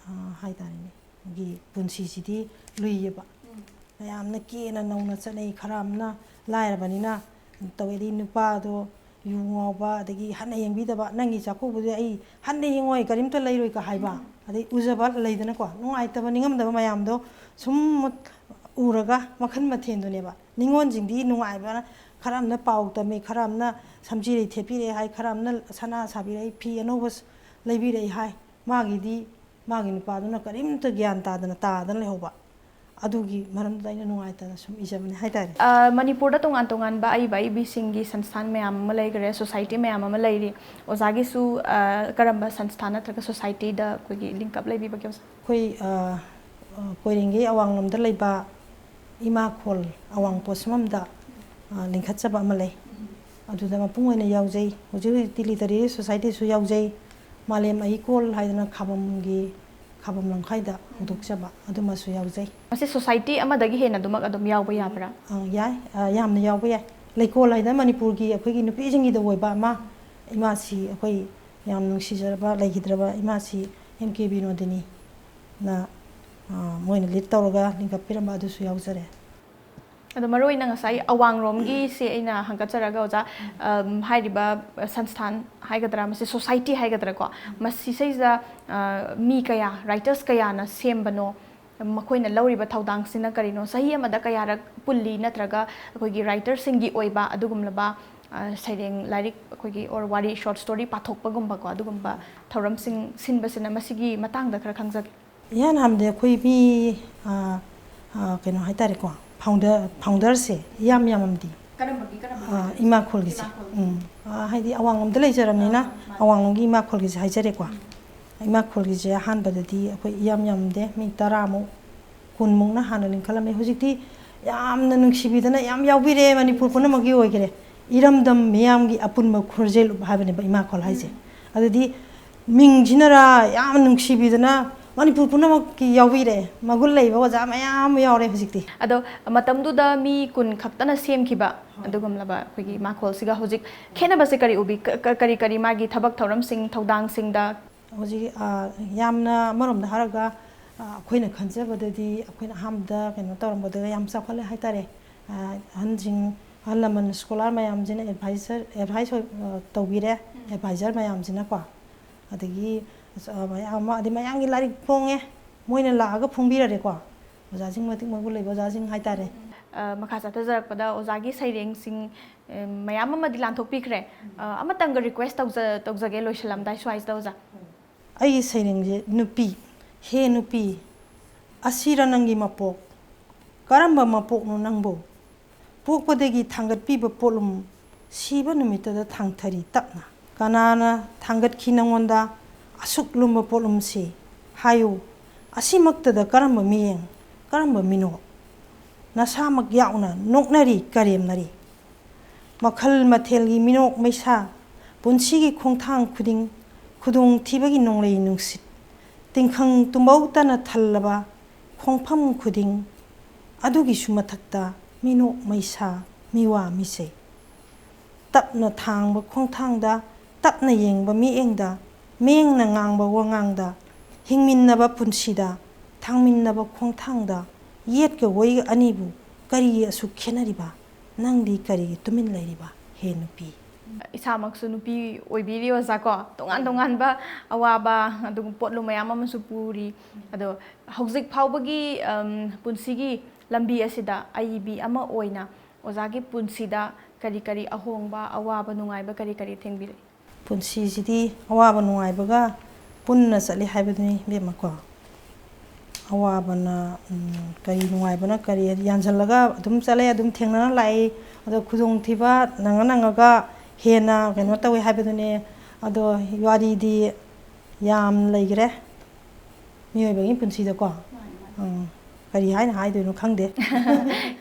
ꯍꯥꯏꯇꯥꯔꯦꯅꯦ ꯒꯤ ꯄꯨꯟꯁꯤꯁꯤꯗꯤ ꯂꯨꯏꯌꯦꯕ ꯃꯌꯥꯝꯅ ꯀꯦꯅ ꯅꯧꯅ ꯆꯠꯅꯩ ꯈꯔ ꯑꯃꯅ ꯂꯥꯏꯔꯕꯅꯤꯅ ꯇꯧꯋꯦꯗꯤ ꯅꯨꯄꯥꯗꯣ ꯌꯨ ꯉꯥꯎꯕ ꯑꯗꯒꯤ ꯍꯟꯅ ꯌꯦꯡꯕꯤꯗꯕ ꯅꯪꯒꯤ ꯆꯥꯛꯀꯧꯕꯗꯤ ꯑꯩ ꯍꯟꯅ ꯌꯦꯡꯉꯣꯏ ꯀꯔꯤꯝꯇ ꯂꯩꯔꯣꯏꯀ ꯍꯥꯏꯕ ꯑꯗꯩ ꯎꯖꯕ ꯂꯩꯗꯅꯀꯣ ꯅꯨꯡꯉꯥꯏꯇꯕ ꯅꯤꯡꯉꯝꯗꯕ ꯃꯌꯥꯝꯗꯣ ꯁꯨꯝ ꯎꯔꯒ ꯃꯈꯜ ꯃꯊꯦꯜꯗꯨꯅꯦꯕ ꯅꯤꯡꯉꯣꯜꯁꯤꯡꯗꯤ ꯅꯨꯡꯉꯥꯏꯕ ꯈꯔ ꯑꯃꯅ ꯄꯥꯎ ꯇꯝꯃꯤ ꯈꯔ ꯑꯃꯅ ꯁꯝꯖꯤꯔꯩ ꯊꯦꯠꯄꯤꯔꯛꯑꯦ ꯍꯥꯏ ꯈꯔ ꯑꯃꯅ ꯁꯅꯥ ꯁꯥꯕꯤꯔꯛꯏ ꯐꯤ ꯑꯅꯧꯕ ꯂꯩꯕꯤꯔꯛꯏ ꯍꯥꯏ ꯃꯥꯒꯤꯗꯤ ꯃꯥꯒꯤ ꯅꯨꯄꯥꯗꯨꯅ ꯀꯔꯤꯝꯇ ꯒ꯭ꯌꯥꯟ ꯇꯥꯗꯅ ꯂꯩꯍꯧꯕ ꯑꯗꯨꯒꯤ ꯃꯔꯝꯗꯨꯗ ꯑꯩꯅ ꯅꯨꯡꯉꯥꯏꯇꯅ ꯁꯨꯝ ꯏꯖꯕꯅꯦ ꯍꯥꯏꯇꯥꯔꯦ ꯃꯅꯤꯄꯨꯔꯗ ꯇꯣꯉꯥꯟ ꯇꯣꯉꯥꯟꯕ ꯑꯏꯕ ꯑꯏꯕꯤꯁꯤꯡꯒꯤ ꯁꯪꯁꯊꯥꯟ ꯃꯌꯥꯝ ꯑꯃ ꯂꯩꯈ꯭ꯔꯦ ꯁꯣꯁꯥꯏꯇꯤ ꯃꯌꯥꯝ ꯑꯃ ꯂꯩꯔꯤ ꯑꯣꯖꯥꯒꯤꯁꯨ ꯀꯔꯝꯕ ꯁꯪꯁꯊꯥꯟ ꯅꯠꯇ꯭ꯔꯒ ꯁꯣꯁꯥꯏꯇꯤꯗ ꯑꯩꯈꯣꯏꯒꯤ ꯂꯤꯡꯀꯞ ꯂꯩꯕꯤꯕꯒꯦ ꯑꯣꯖꯥ ꯑꯩꯈꯣꯏ ꯀꯣꯏꯔꯦꯡꯒꯩ ꯑꯋꯥꯡꯂꯣꯝꯗ ꯂꯩꯕ ꯏꯃꯥꯈꯣꯜ ꯑꯋꯥꯡ ꯄꯣꯠꯁꯝꯗ ꯂꯤꯡꯈꯠꯆꯕ ꯑꯃ ꯂꯩ ꯑꯗꯨꯗ ꯃꯄꯨꯡ ꯑꯣꯏꯅ ꯌꯥꯎꯖꯩ ꯍꯧꯖꯤꯛ ꯍꯧꯖꯤꯛꯇꯤ ꯂꯤꯇꯔꯦꯔꯤ ꯁꯣꯁꯥꯏꯇꯤꯁꯨ ꯌꯥꯎꯖꯩ ꯃꯥꯂꯦꯝ ꯑꯍꯤꯀꯣꯜ ꯍꯥꯏꯗꯅ ꯈꯥꯕꯝ ꯂꯝꯈꯥꯏꯗ ꯍꯧꯗꯣꯛꯆꯕ ꯑꯗꯨꯃꯁꯨ ꯌꯥꯎꯖꯩ ꯃꯁꯤ ꯁꯣꯁꯥꯏꯇꯤ ꯑꯃꯗꯒꯤ ꯍꯦꯟꯅ ꯑꯗꯨꯝ ꯌꯥꯎꯕ ꯌꯥꯕ꯭ꯔꯥ ꯌꯥꯏ ꯌꯥꯝꯅ ꯌꯥꯎꯕ ꯌꯥꯏ ꯂꯩꯀꯣꯜ ꯍꯥꯏꯗꯅ ꯃꯅꯤꯄꯨꯔꯒꯤ ꯑꯩꯈꯣꯏꯒꯤ ꯅꯨꯄꯤꯁꯤꯡꯒꯤꯗ ꯑꯣꯏꯕ ꯑꯃ ꯏꯃꯥꯁꯤ ꯑꯩꯈꯣꯏ ꯌꯥꯝ ꯅꯨꯡꯁꯤꯖꯔꯕ ꯂꯩꯈꯤꯗ꯭ꯔꯕ ꯏꯃꯥꯁꯤ M.K. ꯕꯤꯅꯣꯗꯤꯅꯤꯅ ꯃꯣꯏꯅ ꯂꯤꯗ ꯇꯧꯔꯒ ꯂꯤꯡꯈꯠꯄꯤꯔꯝꯕ ꯑꯗꯨꯁꯨ ꯌꯥꯎꯖꯔꯦ ꯑꯗꯣ ꯃꯔꯨꯑꯣꯏꯅ ꯉꯁꯥꯏ ꯑꯋꯥꯡꯔꯣꯝꯒꯤꯁꯦ ꯑꯩꯅ ꯍꯪꯒꯠꯆꯔꯒ ꯑꯣꯖꯥ ꯍꯥꯏꯔꯤꯕ ꯁꯪꯁꯊꯥꯟ ꯍꯥꯏꯒꯗ꯭ꯔꯥ ꯃꯁꯤ ꯁꯣꯁꯥꯏꯇꯤ ꯍꯥꯏꯒꯗ꯭ꯔꯥꯀꯣ ꯃꯁꯤꯁꯩꯁꯤꯗ ꯃꯤ ꯀꯌꯥ ꯔꯥꯏꯇꯔꯁ ꯀꯌꯥꯅ ꯁꯦꯝꯕꯅꯣ ꯃꯈꯣꯏꯅ ꯂꯧꯔꯤꯕ ꯊꯧꯗꯥꯡꯁꯤꯅ ꯀꯔꯤꯅꯣ ꯆꯍꯤ ꯑꯃꯗ ꯀꯌꯥꯔꯛ ꯄꯨꯜꯂꯤ ꯅꯠꯇ꯭ꯔꯒ ꯑꯩꯈꯣꯏꯒꯤ ꯔꯥꯏꯇꯔꯁꯤꯡꯒꯤ ꯑꯣꯏꯕ ꯑꯗꯨꯒꯨꯝꯂꯕ ꯁꯩꯔꯦꯡ ꯂꯥꯏꯔꯤꯛ ꯑꯩꯈꯣꯏꯒꯤ ꯑꯣꯔ ꯋꯥꯔꯤ ꯁꯣꯔꯠ ꯁ꯭ꯇꯣꯔꯤ ꯄꯥꯊꯣꯛꯄꯒꯨꯝꯕꯀꯣ ꯑꯗꯨꯒꯨꯝꯕ ꯊꯧꯔꯝꯁꯤꯡ ꯁꯤꯟꯕꯁꯤꯅ ꯃꯁꯤꯒꯤ ꯃꯇꯥꯡꯗ ꯈꯔ ꯈꯪꯖꯒꯦ ꯏꯍꯥꯟ ꯍꯥꯟꯕꯗ ꯑꯩꯈꯣꯏ ꯃꯤ ꯀꯩꯅꯣ ꯍꯥꯏꯇꯥꯔꯦꯀꯣ ꯐꯥꯎꯟꯗꯔꯁꯦ ꯌꯥꯝꯃꯝꯗꯦ ꯏꯃꯥꯈꯣꯜꯒꯤꯁꯦ ꯍꯥꯏꯗꯤ ꯑꯋꯥꯡꯂꯣꯝꯗ ꯂꯩꯖꯔꯕꯅꯤꯅ ꯑꯋꯥꯡꯂꯣꯝꯒꯤ ꯏꯃꯥꯈꯣꯜꯒꯤꯁꯦ ꯍꯥꯏꯖꯔꯦꯀꯣ ꯏꯃꯥꯈꯣꯜꯒꯤꯁꯦ ꯑꯍꯥꯟꯕꯗꯗꯤ ꯑꯩꯈꯣꯏ ꯌꯥꯝꯗꯦ ꯃꯤ 10ꯃꯨꯛ 10ꯃꯨꯛꯅ ꯍꯥꯟꯅ ꯂꯤꯡꯈꯠꯂꯝꯃꯤ ꯍꯧꯖꯤꯛꯇꯤ ꯌꯥꯝꯅ ꯅꯨꯡꯁꯤꯕꯤꯗꯅ ꯌꯥꯝ ꯌꯥꯎꯕꯤꯔꯦ ꯃꯅꯤꯄꯨꯔ ꯄꯨꯝꯅꯃꯛꯀꯤ ꯑꯣꯏꯈꯔꯦ ꯏꯔꯝꯗꯝ ꯃꯤꯌꯥꯝꯒꯤ ꯑꯄꯨꯟꯕ ꯈꯣꯔꯖꯦꯜ ꯍꯥꯏꯕꯅꯦꯕ ꯏꯃꯥꯈꯣꯜ ꯍꯥꯏꯁꯦ ꯑꯗꯨꯗꯤ ꯃꯤꯡꯁꯤꯅꯔꯥ ꯌꯥꯝ ꯅꯨꯡꯁꯤꯕꯤꯗꯅ ꯃꯅꯤꯄꯨꯔ ꯄꯨꯝꯅꯃꯛꯀꯤ ꯌꯥꯎꯕꯤꯔꯦ ꯃꯒꯨꯟ ꯂꯩꯕ ꯑꯣꯖꯥ ꯃꯌꯥꯝ ꯌꯥꯎꯔꯦ ꯍꯧꯖꯤꯛꯇꯤ ꯑꯗꯣ ꯃꯇꯝꯗꯨꯗ ꯃꯤ 10 ꯈꯛꯇꯅ ꯁꯦꯝꯈꯤꯕ ꯑꯗꯨꯒꯨꯝꯂꯕ ꯑꯩꯈꯣꯏꯒꯤ ꯃꯥꯈꯣꯜꯁꯤꯒ ꯍꯧꯖꯤꯛ ꯈꯦꯠꯅꯕꯁꯦ ꯀꯔꯤ ꯎꯕꯤ ꯀꯔꯤ ꯃꯥꯒꯤ ꯊꯕꯛ ꯊꯧꯔꯝꯁꯤꯡ ꯊꯧꯗꯥꯡꯁꯤꯡꯗ ꯍꯧꯖꯤꯛ ꯌꯥꯝꯅ ꯑꯃꯔꯣꯝꯗ ꯍꯥꯏꯔꯒ ꯑꯩꯈꯣꯏꯅ ꯈꯟꯖꯕꯗꯗꯤ ꯑꯩꯈꯣꯏꯅ ꯑꯍꯥꯟꯕꯗ ꯀꯩꯅꯣ ꯇꯧꯔꯝꯕꯗ ꯌꯥꯝ ꯆꯥꯎꯈꯠꯂꯦ ꯍꯥꯏꯇꯥꯔꯦ ꯑꯍꯟꯁꯤꯡ ꯑꯍꯜ ꯂꯃꯟ ꯁ꯭ꯀꯣꯂꯔ ꯃꯌꯥꯝꯁꯤꯅ ꯑꯦꯗꯚꯥꯏꯁ ꯇꯧꯕꯤꯔꯦ ꯑꯦꯗꯚꯥꯏꯖꯔ ꯃꯌꯥꯝꯁꯤꯅꯀꯣ ꯑꯗꯒꯤ ꯃꯌꯥꯝ ꯑꯃ ꯑꯗꯩ ꯃꯌꯥꯝꯒꯤ ꯂꯥꯏꯔꯤꯛ ꯐꯣꯡꯉꯦ ꯃꯣꯏꯅ ꯂꯥꯛꯑꯒ ꯐꯣꯡꯕꯤꯔꯔꯦꯀꯣ ꯑꯣꯖꯥꯁꯤꯡ ꯃꯇꯤꯛ ꯃꯒꯨꯟ ꯂꯩꯕ ꯑꯣꯖꯥꯁꯤꯡ ꯍꯥꯏꯇꯥꯔꯦ ꯃꯈꯥ ꯆꯠꯊꯖꯔꯛꯄꯗ ꯑꯣꯖꯥꯒꯤ ꯁꯩꯔꯦꯡꯁꯤꯡ ꯃꯌꯥꯝ ꯑꯃꯗꯤ ꯂꯥꯟꯊꯣꯛꯄꯤꯈ꯭रे ꯑꯃꯇꯪꯒ ꯔꯤꯀ꯭ꯋꯦꯁ ꯇꯧꯖꯒꯦ ꯂꯣꯏꯁꯤꯜꯂꯝꯗꯥꯏ ꯁ꯭ꯋꯥꯏꯁꯤꯗ ꯑꯣꯖꯥ ꯑꯩꯒꯤ ꯁꯩꯔꯦꯡꯁꯦ ꯅꯨꯄꯤ ꯍꯦ ꯅꯨꯄꯤ ꯑꯁꯤꯔ ꯅꯪꯒꯤ ꯃꯄꯣꯛ ꯀꯔꯝꯕ ꯃꯄꯣꯛꯅꯣ ꯅꯪꯕꯨ ꯄꯣꯛꯄꯗꯒꯤ ꯊꯥꯡꯒꯠꯄꯤꯕ ꯄꯣꯠꯂꯨꯝ ꯁꯤꯕ ꯅꯨꯃꯤꯠꯇꯗ ꯊꯥꯡꯊꯔꯤ ꯇꯞꯅ ꯀꯅꯥꯅ ꯊꯥꯡꯒꯠꯈꯤ ꯅꯪꯉꯣꯟꯗ ꯑꯁꯨꯛ ꯂꯨꯝꯕ ꯄꯣꯠꯂꯨꯝꯁꯤ ꯍꯥꯏꯌꯨ ꯑꯁꯤꯃꯛꯇꯗ ꯀꯔꯝꯕ ꯃꯤꯠꯌꯦꯡ ꯀꯔꯝꯕ ꯃꯤꯅꯣꯛ ꯅꯁꯥꯃꯛ ꯌꯥꯎꯅ ꯅꯣꯛꯅꯔꯤ ꯀꯔꯦꯝꯅꯔꯤ ꯃꯈꯜ ꯃꯊꯦꯜꯒꯤ ꯃꯤꯅꯣꯛ ꯃꯩꯁꯥ ꯄꯨꯟꯁꯤꯒꯤ ꯈꯣꯡꯊꯥꯡ ꯈꯨꯗꯤꯡ ꯈꯨꯗꯣꯡꯊꯤꯕꯒꯤ ꯅꯣꯡꯂꯩ ꯅꯨꯡꯁꯤꯠ ꯇꯤꯡꯈꯪ ꯇꯨꯝꯕꯧꯇꯅ ꯊꯜꯂꯕ ꯈꯣꯡꯐꯝ ꯈꯨꯗꯤꯡ ꯑꯗꯨꯒꯤꯁꯨ ꯃꯊꯛꯇ ꯃꯤꯅꯣꯛ ꯃꯩꯁꯥ ꯃꯤꯋꯥ ꯃꯤꯆꯩ ꯇꯞꯅ ꯊꯥꯡꯕ ꯈꯣꯡꯊꯥꯡꯗ ꯇꯞꯅ ꯌꯦꯡꯕ ꯃꯤꯠꯌꯦꯡꯗ ꯃꯤꯌꯦꯡꯅ ꯉꯥꯡꯕ ꯋꯥꯉꯥꯡꯗ ꯍꯤꯡꯃꯤꯟꯅꯕ ꯄꯨꯟꯁꯤꯗ ꯊꯥꯡꯃꯤꯟꯅꯕ ꯈꯣꯡꯊꯥꯡꯗ ꯌꯦꯠꯀ ꯑꯣꯏꯒ ꯑꯅꯤꯕꯨ ꯀꯔꯤꯒꯤ ꯑꯁꯨꯛ ꯈꯦꯠꯅꯔꯤꯕ ꯅꯪꯗꯤ ꯀꯔꯤꯒꯤ ꯇꯨꯃꯤꯟ ꯂꯩꯔꯤꯕ ꯍꯦ ꯅꯨꯄꯤ ꯏꯁꯥꯃꯛꯁꯨ ꯅꯨꯄꯤ ꯑꯣꯏꯕꯤꯔꯤ ꯑꯣꯖꯥꯀꯣ ꯇꯣꯉꯥꯟꯕ ꯑꯋꯥꯕ ꯑꯗꯨꯒ ꯄꯣꯠꯂꯨꯝ ꯃꯌꯥꯝ ꯑꯃꯁꯨ ꯄꯨꯔꯤ ꯑꯗꯣ ꯍꯧꯖꯤꯛ ꯐꯥꯎꯕꯒꯤ ꯄꯨꯟꯁꯤꯒꯤ ꯂꯝꯕꯤ ꯑꯁꯤꯗ ꯑꯏꯕꯤ ꯑꯃ ꯑꯣꯏꯅ ꯑꯣꯖꯥꯒꯤ ꯄꯨꯟꯁꯤꯗ ꯀꯔꯤ ꯀꯔꯤ ꯑꯍꯣꯡꯕ ꯑꯋꯥꯕ ꯅꯨꯡꯉꯥꯏꯕ ꯀꯔꯤ ꯀꯔꯤ ꯊꯦꯡꯕꯤꯔꯤ ꯄꯨꯟꯁꯤꯁꯤꯗꯤ ꯑꯋꯥꯕ ꯅꯨꯡꯉꯥꯏꯕꯒ ꯄꯨꯟꯅ ꯆꯠꯂꯤ ꯍꯥꯏꯕꯗꯨꯅꯤ ꯏꯕꯦꯝꯃꯀꯣ ꯑꯋꯥꯕꯅ ꯀꯔꯤ ꯅꯨꯡꯉꯥꯏꯕꯅ ꯀꯔꯤ ꯌꯥꯟꯁꯤꯜꯂꯒ ꯑꯗꯨꯝ ꯆꯠꯂꯦ ꯑꯗꯨꯝ ꯊꯦꯡꯅꯅ ꯂꯥꯛꯏ ꯑꯗꯣ ꯈꯨꯗꯣꯡꯊꯤꯕ ꯅꯪꯉꯒ ꯍꯦꯟꯅ ꯀꯩꯅꯣ ꯇꯧꯋꯦ ꯍꯥꯏꯕꯗꯨꯅꯦ ꯑꯗꯣ ꯋꯥꯔꯤꯗꯤ ꯌꯥꯝ ꯂꯩꯈ꯭ꯔꯦ ꯃꯤꯑꯣꯏꯕꯒꯤ ꯄꯨꯟꯁꯤꯗꯀꯣ ꯀꯔꯤ ꯍꯥꯏꯗꯣꯏꯅꯣ ꯈꯪꯗꯦ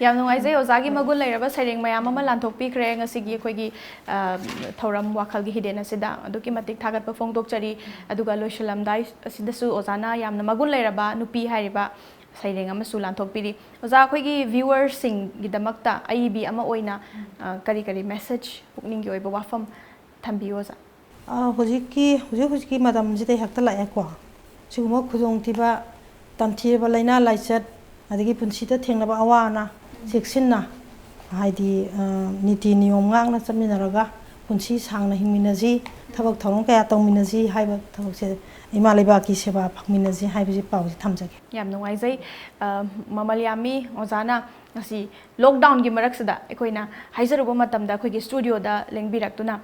ꯌꯥꯝ ꯅꯨꯡꯉꯥꯏꯖꯩ ꯑꯣꯖꯥꯒꯤ ꯃꯒꯨꯟ ꯂꯩꯔꯕ ꯁꯩꯔꯦꯡ ꯃꯌꯥꯝ ꯑꯃ ꯂꯥꯟꯊꯣꯛꯄꯤꯈ꯭ꯔꯦ ꯉꯁꯤꯒꯤ ꯑꯩꯈꯣꯏꯒꯤ ꯊꯧꯔꯝ ꯋꯥꯈꯜꯒꯤ ꯍꯤꯗꯦꯟ ꯑꯁꯤꯗ ꯑꯗꯨꯛꯀꯤ ꯃꯇꯤꯛ ꯊꯥꯒꯠꯄ ꯐꯣꯡꯗꯣꯛꯆꯔꯤ ꯑꯗꯨꯒ ꯂꯣꯏꯁꯤꯜꯂꯝꯗꯥꯏ ꯑꯁꯤꯗꯁꯨ ꯑꯣꯖꯥꯅ ꯌꯥꯝꯅ ꯃꯒꯨꯟ ꯂꯩꯔꯕ ꯅꯨꯄꯤ ꯍꯥꯏꯔꯤꯕ ꯁꯩꯔꯦꯡ ꯑꯃꯁꯨ ꯂꯥꯟꯊꯣꯛꯄꯤꯔꯤ ꯑꯣꯖꯥ ꯑꯩꯈꯣꯏꯒꯤ ꯚ꯭ꯌꯨꯋꯔꯁꯤꯡꯒꯤꯗꯃꯛꯇ ꯑꯏꯕꯤ ꯑꯃ ꯑꯣꯏꯅ ꯀꯔꯤ ꯀꯔꯤ ꯃꯦꯁꯦꯖ ꯄꯨꯛꯅꯤꯡꯒꯤ ꯑꯣꯏꯕ ꯋꯥꯐꯝ ꯊꯝꯕꯤꯌꯨ ꯑꯣꯖꯥ ꯍꯧꯖꯤꯛꯀꯤ ꯃꯇꯝꯁꯤꯗ ꯍꯦꯛꯇ ꯂꯥꯛꯑꯦꯀꯣ ꯁꯤꯒꯨꯝꯕ ꯈꯨꯗꯣꯡꯊꯤꯕ ꯇꯝꯊꯤꯔꯕ ꯂꯥꯏꯅꯥ ꯂꯥꯏꯆꯠ ꯑꯗꯒꯤ ꯄꯨꯟꯁꯤꯗ ꯊꯦꯡꯅꯕ ꯑꯋꯥ ꯑꯅꯥ ꯆꯦꯛꯁꯤꯟꯅ ꯍꯥꯏꯗꯤ ꯅꯤꯇꯤ ꯅꯤꯌꯣꯝ ꯉꯥꯛꯅ ꯆꯠꯃꯤꯟꯅꯔꯒ ꯄꯨꯟꯁꯤ ꯁꯥꯡꯅ ꯍꯤꯡꯃꯤꯟꯅꯁꯤ ꯊꯕꯛ ꯊꯧꯔꯝ ꯀꯌꯥ ꯇꯧꯃꯤꯟꯅꯁꯤ ꯍꯥꯏꯕ ꯊꯕꯛꯁꯦ ꯏꯃꯥ ꯂꯩꯕꯥꯛꯀꯤ ꯁꯦꯕꯥ ꯐꯪꯃꯤꯟꯅꯁꯤ ꯍꯥꯏꯕꯁꯤ ꯄꯥꯎꯁꯦ ꯊꯝꯖꯒꯦ ꯌꯥꯝ ꯅꯨꯡꯉꯥꯏꯖꯩ ꯃꯃꯜ ꯌꯥꯝꯃꯤ ꯑꯣꯖꯥꯅ ꯉꯁꯤ ꯂꯣꯛꯗꯥꯎꯟꯒꯤ ꯃꯔꯛꯁꯤꯗ ꯑꯩꯈꯣꯏꯅ ꯍꯥꯏꯖꯔꯨꯕ ꯃꯇꯝꯗ ꯑꯩꯈꯣꯏꯒꯤ ꯁ꯭ꯇꯨꯗꯤꯑꯣꯗ ꯂꯦꯡꯕꯤꯔꯛꯇꯨꯅ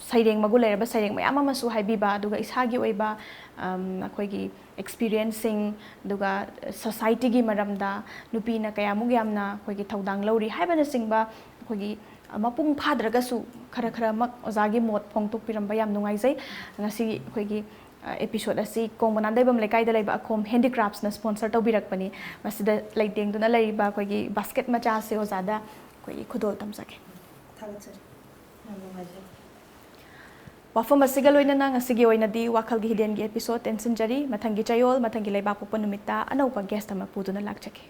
ꯁꯩꯔꯦꯡ ꯃꯒꯨꯟ ꯂꯩꯔꯕ ꯁꯩꯔꯦꯡ ꯃꯌꯥꯝ ꯑꯃꯁꯨ ꯍꯥꯏꯕꯤꯕ ꯑꯗꯨꯒ ꯏꯁꯥꯒꯤ ꯑꯣꯏꯕ ꯑꯩꯈꯣꯏꯒꯤ ꯑꯦꯛꯁꯄꯤꯔꯤꯌꯦꯟꯁꯁꯤꯡ ꯑꯗꯨꯒ ꯁꯣꯁꯥꯏꯇꯤꯒꯤ ꯃꯔꯝꯗ ꯅꯨꯄꯤꯅ ꯀꯌꯥꯃꯨꯛ ꯌꯥꯝꯅ ꯑꯩꯈꯣꯏꯒꯤ ꯊꯧꯗꯥꯡ ꯂꯧꯔꯤ ꯍꯥꯏꯕꯅꯆꯤꯡꯕ ꯑꯩꯈꯣꯏꯒꯤ ꯃꯄꯨꯡ ꯐꯥꯗ꯭ꯔꯒꯁꯨ ꯈꯔꯃꯛ ꯑꯣꯖꯥꯒꯤ ꯃꯣꯠ ꯐꯣꯡꯗꯣꯛꯄꯤꯔꯝꯕ ꯌꯥꯝ ꯅꯨꯡꯉꯥꯏꯖꯩ ꯉꯁꯤ ꯑꯩꯈꯣꯏꯒꯤ एपिसोड असी कोंगमनांदैबम लेकाइदा लेबा अखोम हैंडीक्राफ्ट्सना स्पॉन्सर तौबिरकपनी मसिदा लेटेंगदुना लेरिबा अखोगी बास्केट मचा से ओजादा अखोगी खुदोल तमसके वाफम असिगा लोइनना ngasiगी oinadi wakhalgi hiden gi episode tensinjari mathangi chayol mathangi leiba popa numita anaupa guest ama puduna lakchake